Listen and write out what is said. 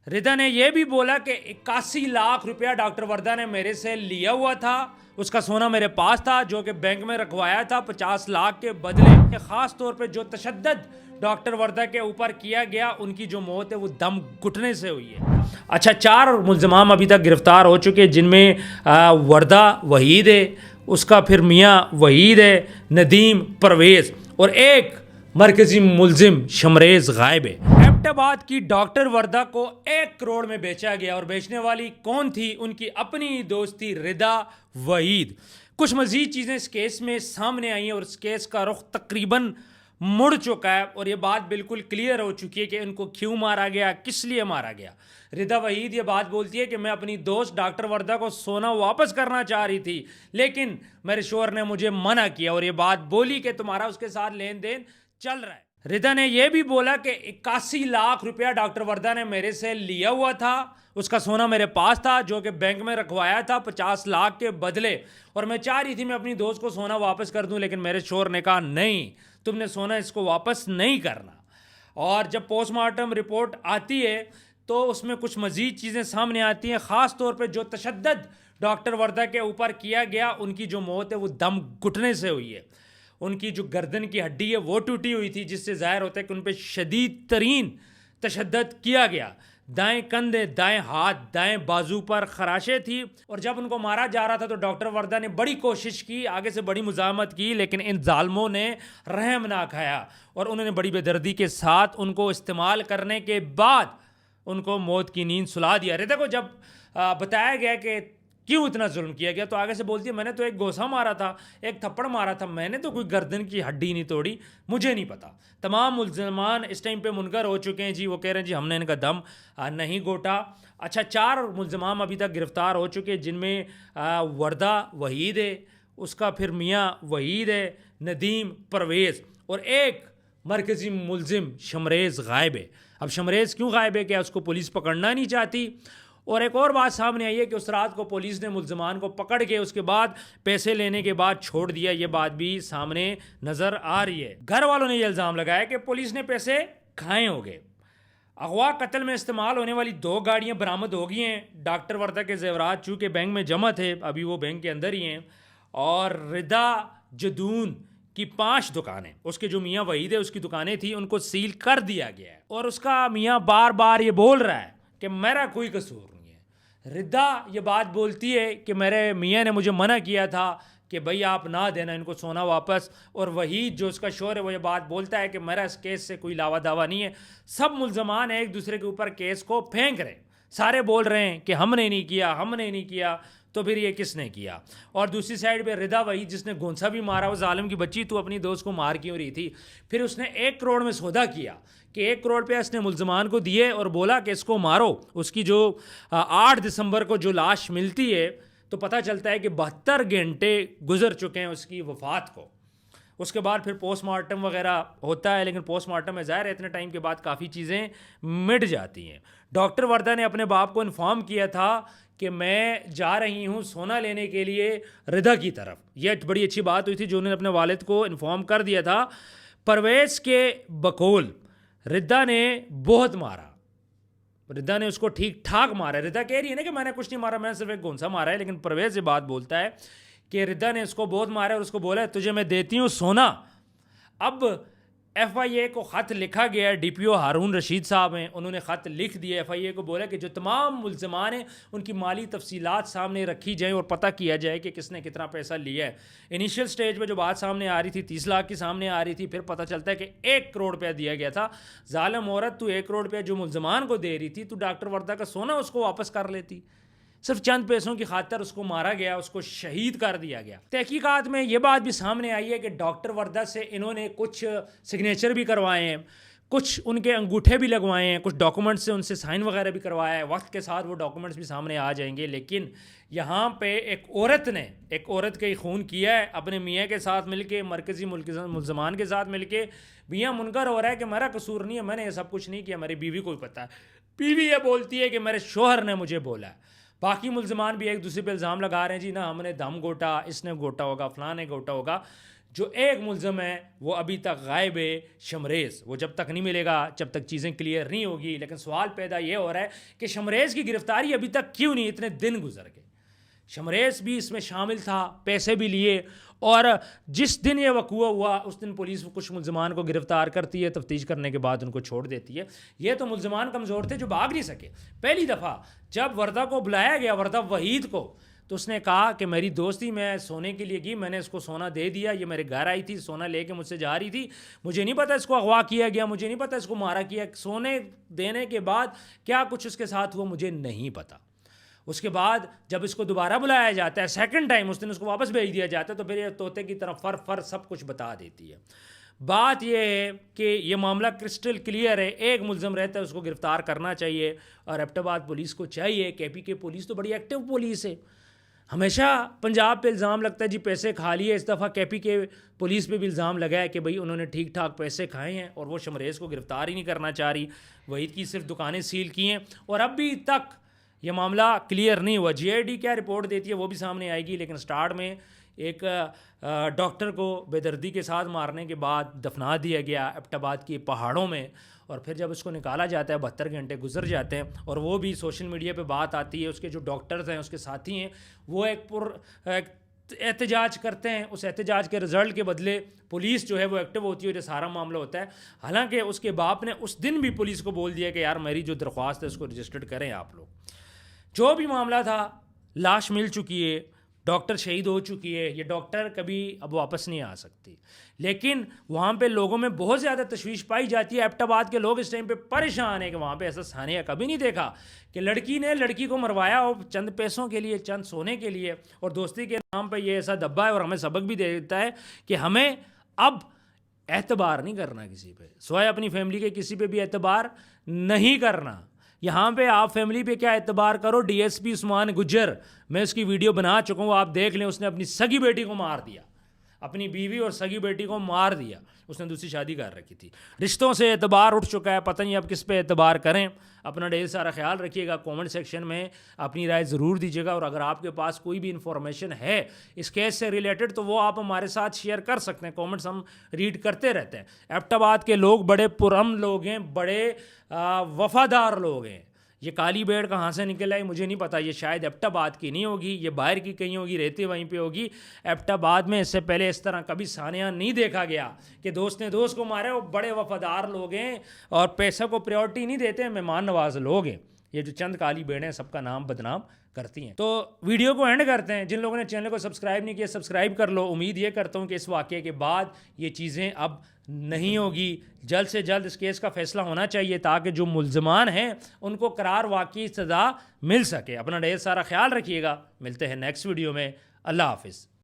रिदा ने यह भी बोला कि 81 लाख रुपया डॉक्टर वर्दा ने मेरे से लिया हुआ था। उसका सोना मेरे पास था जो कि बैंक में रखवाया था 50 लाख के बदले। ख़ास तौर पे जो तशद्दुद डॉक्टर वर्दा के ऊपर किया गया, उनकी जो मौत है वो दम घुटने से हुई है। अच्छा, 4 मुल्ज़िमान अभी तक गिरफ्तार हो चुके हैं, जिनमें वर्दा वहीद है, उसका फिर मियाँ वहीद है, नदीम, परवेज़ और एक मरकजी मुलजिम शमरेज गायब है। एबटाबाद की डॉक्टर वर्दा को 1 करोड़ में बेचा गया और बेचने वाली कौन थी? उनकी अपनी दोस्त थी रिदा वहीद। कुछ मजीद चीज़ें इस केस में सामने आई हैं और इस केस का रुख तकरीबन मुड़ चुका है और ये बात बिल्कुल क्लियर हो चुकी है कि इनको क्यों मारा गया, किस लिए मारा गया। रिदा वहीद ये बात बोलती है कि मैं अपनी दोस्त डॉक्टर वर्दा को सोना वापस करना चाह रही थी, लेकिन मेरे शोहर ने मुझे मना किया और ये बात बोली कि तुम्हारा उसके साथ लेन देन चल रहा है। रिदा ने यह भी बोला कि 81 लाख रुपया डॉक्टर वर्दा ने मेरे से लिया हुआ था। उसका सोना मेरे पास था जो कि बैंक में रखवाया था 50 लाख के बदले, और मैं चाह रही थी मैं अपनी दोस्त को सोना वापस कर दूं, लेकिन मेरे शोहर ने कहा नहीं, तुमने सोना इसको वापस नहीं करना। और जब पोस्टमार्टम रिपोर्ट आती है तो उसमें कुछ मजीद चीज़ें सामने आती हैं। ख़ास तौर पे जो तशद्दुद डॉक्टर वर्दा के ऊपर किया गया, उनकी जो मौत है वो दम घुटने से हुई है। उनकी जो गर्दन की हड्डी है वो टूटी हुई थी, जिससे ज़ाहिर होता है कि उन पर शदीद तरीन तशद्दुद किया गया। दाएं कंधे, दाएं हाथ, दाएं बाजू पर खराशें थी और जब उनको मारा जा रहा था तो डॉक्टर वर्दा ने बड़ी कोशिश की, आगे से बड़ी मुज़ाहमत की, लेकिन इन जालमों ने रहम ना खाया और उन्होंने बड़ी बेदर्दी के साथ उनको इस्तेमाल करने के बाद उनको मौत की नींद सुला दिया। रिदा को जब बताया गया कि क्यों इतना जुल्म किया गया, तो आगे से बोलती है मैंने तो एक गोसा मारा था, एक थप्पड़ मारा था, मैंने तो कोई गर्दन की हड्डी नहीं तोड़ी, मुझे नहीं पता। तमाम मुल्ज़िमान इस टाइम पे मुनकर हो चुके हैं जी। वो कह रहे हैं जी हमने इनका दम नहीं घोटा। अच्छा, 4 मुल्ज़िमान अभी तक गिरफ्तार हो चुके हैं, जिनमें वर्दा वहीद है, उसका फिर मियाँ वहीद है, नदीम, परवेज़ और एक मरकजी मुलजिम शमरेज गायब है। अब शमरेज क्यों गायब है? क्या उसको पुलिस पकड़ना नहीं चाहती? और एक और बात सामने आई है कि उस रात को पुलिस ने मुल्ज़िमान को पकड़ के उसके बाद पैसे लेने के बाद छोड़ दिया। ये बात भी सामने नज़र आ रही है। घर वालों ने यह इल्ज़ाम लगाया कि पुलिस ने पैसे खाए होंगे। अगवा कत्ल में इस्तेमाल होने वाली 2 गाड़ियाँ बरामद हो गई हैं। डॉक्टर वर्दा के जेवरात चूँकि बैंक में जमा थे, अभी वो बैंक के अंदर ही हैं। और रिदा जदून की 5 दुकानें, उसके जो मियाँ वहीद है उसकी दुकानें थी, उनको सील कर दिया गया है और उसका मियाँ बार बार ये बोल रहा है कि मेरा कोई कसूर नहीं है। रिदा ये बात बोलती है कि मेरे मियाँ ने मुझे मना किया था कि भाई आप ना देना इनको सोना वापस, और वही जो उसका शोहर है वो ये बात बोलता है कि मेरा इस केस से कोई लावा दावा नहीं है। सब मुल्ज़िमान एक दूसरे के ऊपर केस को फेंक रहे हैं, सारे बोल रहे हैं कि हमने नहीं किया, हमने नहीं किया, तो फिर ये किसने किया? और दूसरी साइड पे रिदा वही जिसने गोंसा भी मारा, वो जालिम की बच्ची, तो अपनी दोस्त को मार क्यों रही थी? फिर उसने 1 करोड़ में सौदा किया कि 1 करोड़ पे इसने मुल्ज़िमान को दिए और बोला कि इसको मारो। उसकी जो 8 दिसंबर को जो लाश मिलती है तो पता चलता है कि 72 घंटे गुजर चुके हैं उसकी वफ़ात को। उसके बाद फिर पोस्टमार्टम वगैरह होता है, लेकिन पोस्टमार्टम में ज़ाहिर है इतने टाइम के बाद काफ़ी चीज़ें मिट जाती हैं। डॉक्टर वर्दा ने अपने बाप को इन्फॉर्म किया था कि मैं जा रही हूँ सोना लेने के लिए रिदा की तरफ। यह बड़ी अच्छी बात हुई थी जो उन्होंने अपने वालिद को इन्फॉर्म कर दिया था। परवेज़ के बकौल रिदा ने बहुत मारा, रिदा ने उसको ठीक ठाक मारा। रिदा कह रही है ना कि मैंने कुछ नहीं मारा, मैंने सिर्फ एक गोंसा मारा है, लेकिन परवेज़ ये बात बोलता है कि रिदा ने उसको बहुत मारा और उसको बोला तुझे मैं देती हूँ सोना। अब FIA को ख़त लिखा गया है, DPO हारून रशीद साहब हैं, उन्होंने ख़त लिख दिया FIA को, बोला कि जो तमाम मुल्ज़िमान हैं उनकी माली तफसीलात सामने रखी जाएँ और पता किया जाए कि किसने कितना पैसा लिया है। इनिशियल स्टेज पे जो बात सामने आ रही थी 30 लाख की सामने आ रही थी, फिर पता चलता है कि 1 करोड़ रुपया दिया गया था। जालिम औरत, तू 1 करोड़ रुपया जो मुल्ज़िमान को दे रही थी, तू डॉक्टर वर्दा का सोना उसको वापस कर लेती। सिर्फ चंद पैसों की खातर उसको मारा गया, उसको शहीद कर दिया गया। तहकीकात में ये बात भी सामने आई है कि डॉक्टर वर्दा से इन्होंने कुछ सिग्नेचर भी करवाए हैं, कुछ उनके अंगूठे भी लगवाए हैं, कुछ डॉक्यूमेंट्स से उनसे साइन वगैरह भी करवाया है। वक्त के साथ वो डॉक्यूमेंट्स भी सामने आ जाएंगे, लेकिन यहाँ पे एक औरत का ही खून किया है अपने मियाँ के साथ मिलके, मरकज़ी मुल्ज़िमान के साथ मिलके। मियाँ मुनकर हो रहा है कि मेरा कसूर नहीं है, मैंने ये सब कुछ नहीं किया, मेरी बीवी को भी पता है। बीवी ये बोलती है कि मेरे शोहर ने मुझे बोला है। बाकी मुल्ज़िमान भी एक दूसरे पे इल्ज़ाम लगा रहे हैं जी ना हमने दम घोटा, इसने घोटा होगा, फलां ने घोटा होगा। जो एक मुलज़म है वो अभी तक गायब है, शमरेज़। वो जब तक नहीं मिलेगा, जब तक चीज़ें क्लियर नहीं होगी। लेकिन सवाल पैदा ये हो रहा है कि शमरेज़ की गिरफ्तारी अभी तक क्यों नहीं, इतने दिन गुजर गए। शमरेज़ भी इसमें शामिल था, पैसे भी लिए, और जिस दिन ये वक़ूआ हुआ उस दिन पुलिस कुछ मुलज़मान को गिरफ़्तार करती है, तफ्तीश करने के बाद उनको छोड़ देती है। ये तो मुलज़मान कमज़ोर थे जो भाग नहीं सके। पहली दफ़ा जब वर्दा को बुलाया गया, वर्दा वहीद को, तो उसने कहा कि मेरी दोस्ती, मैं सोने के लिए गई, मैंने इसको सोना दे दिया, ये मेरे घर आई थी, सोना लेके मुझसे जा रही थी, मुझे नहीं पता इसको अगवा किया गया, मुझे नहीं पता इसको मारा किया, सोने देने के बाद क्या कुछ उसके साथ हुआ मुझे नहीं पता। उसके बाद जब इसको दोबारा बुलाया जाता है सेकंड टाइम, उस दिन उसको वापस भेज दिया जाता है, तो फिर ये तोते की तरफ फर सब कुछ बता देती है। बात यह है कि ये मामला क्रिस्टल क्लियर है, एक मुलज़म रहता है, उसको गिरफ़्तार करना चाहिए। और एबटाबाद पुलिस को चाहिए, KP की पुलिस तो बड़ी एक्टिव पुलिस है। हमेशा पंजाब पे इल्ज़ाम लगता है जी पैसे खा लिए, इस दफ़ा KP के पुलिस पे भी इल्ज़ाम लगा है कि भाई उन्होंने ठीक ठाक पैसे खाए हैं और वो शमरेज़ को गिरफ़्तार ही नहीं करना चाह रही। वहीद की सिर्फ दुकानें सील की हैं और अभी तक ये मामला क्लियर नहीं हुआ। GID क्या रिपोर्ट देती है वो भी सामने आएगी। लेकिन स्टार्ट में एक डॉक्टर को बेदर्दी के साथ मारने के बाद दफना दिया गया एबटाबाद की पहाड़ों में, और फिर जब उसको निकाला जाता है 72 घंटे गुजर जाते हैं और वो भी सोशल मीडिया पे बात आती है। उसके जो डॉक्टर्स हैं, उसके साथी हैं, वो एक एहतजाज करते हैं। उस एहतजाज के रिज़ल्ट के बदले पुलिस जो है वो एक्टिव होती है, जो सारा मामला होता है। हालांकि उसके बाप ने उस दिन भी पुलिस को बोल दिया कि यार मेरी जो दरख्वास्त है उसको रजिस्टर्ड करें आप लोग। जो भी मामला था, लाश मिल चुकी है, डॉक्टर शहीद हो चुकी है, ये डॉक्टर कभी अब वापस नहीं आ सकती। लेकिन वहाँ पे लोगों में बहुत ज़्यादा तशवीश पाई जाती है। एबटाबाद के लोग इस टाइम पे परेशान हैं कि वहाँ पे ऐसा सानिया कभी नहीं देखा कि लड़की ने लड़की को मरवाया हो चंद पैसों के लिए, चंद सोने के लिए, और दोस्ती के नाम पे ये ऐसा दब्बा है। और हमें सबक भी दे देता है कि हमें अब एतबार नहीं करना किसी पे, सिवाय अपनी फैमिली के किसी पे भी एतबार नहीं करना। यहाँ पे आप फैमिली पे क्या एतबार करो। DSP उस्मान गुज्जर, मैं उसकी वीडियो बना चुका हूँ, आप देख लें। उसने अपनी सगी बेटी को मार दिया, अपनी बीवी और सगी बेटी को मार दिया। उसने दूसरी शादी कर रखी थी। रिश्तों से एतबार उठ चुका है, पता नहीं अब किस पे एतबार करें। अपना ढेर सारा ख्याल रखिएगा। कमेंट सेक्शन में अपनी राय ज़रूर दीजिएगा, और अगर आपके पास कोई भी इंफॉर्मेशन है इस केस से रिलेटेड तो वो आप हमारे साथ शेयर कर सकते हैं। कमेंट्स हम रीड करते रहते हैं। एबटाबाद के लोग बड़े पुरअमन लोग हैं, बड़े वफादार लोग हैं। ये काली भेड़ कहाँ से निकल आई मुझे नहीं पता। ये शायद एबटाबाद की नहीं होगी, ये बाहर की कहीं होगी, रहती वहीं पे होगी। एबटाबाद में इससे पहले इस तरह कभी सानिया नहीं देखा गया कि दोस्त ने दोस्त को मारे। वो बड़े वफादार लोग हैं और पैसे को प्रायोरिटी नहीं देते, मेहमान नवाज लोग हैं। ये जो चंद काली भेड़ें सबका नाम बदनाम करती हैं। तो वीडियो को एंड करते हैं। जिन लोगों ने चैनल को सब्सक्राइब नहीं किया, सब्सक्राइब कर लो। उम्मीद ये करता हूँ कि इस वाक़े के बाद ये चीज़ें अब नहीं होगी। जल्द से जल्द इस केस का फैसला होना चाहिए ताकि जो मुल्ज़मान हैं उनको करार वाक़ई सज़ा मिल सके। अपना ढेर सारा ख्याल रखिएगा। मिलते हैं नेक्स्ट वीडियो में। अल्लाह हाफिज़।